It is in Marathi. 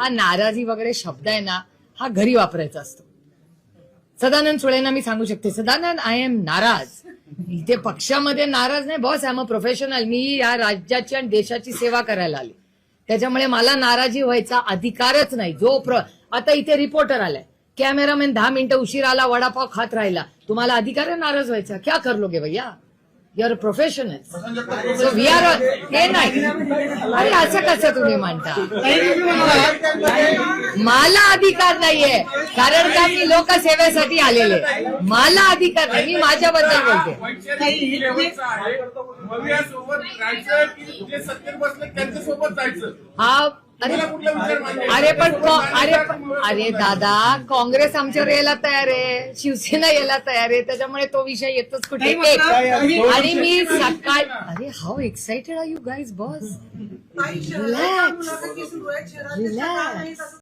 हा नाराजी वगैरे शब्द आहे ना, हा घरी वापरायचा असतो. सदानंद सुळेंना मी सांगू शकते, सदानंद आय एम नाराज. इथे पक्षामध्ये नाराज नाही boss, I am a professional. मी या राज्याची आणि देशाची सेवा करायला आली, त्याच्यामुळे मला नाराजी व्हायचा अधिकारच नाही. आता इथे रिपोर्टर आलाय, कॅमेरामॅन 10 मिनिटं उशीर आला, वडापाव खात राहिला, तुम्हाला अधिकार आहे नाराज व्हायचा? क्या कर लोगे भैया, you are professional. So we are हे नाही. अरे असं कसं तुम्ही म्हणता? मला अधिकार नाहीये, कारण का मी लोकसेवेसाठी आलेले. मला अधिकार नाही, मी माझ्याबद्दल बोलते. हा अरे दादा, काँग्रेस आमच्यावर यायला तयार आहे, शिवसेना यायला तयार आहे, त्याच्यामुळे तो विषय येतोच कुठे. आणि मी सकाळ, अरे how excited are you guys boss. Relax.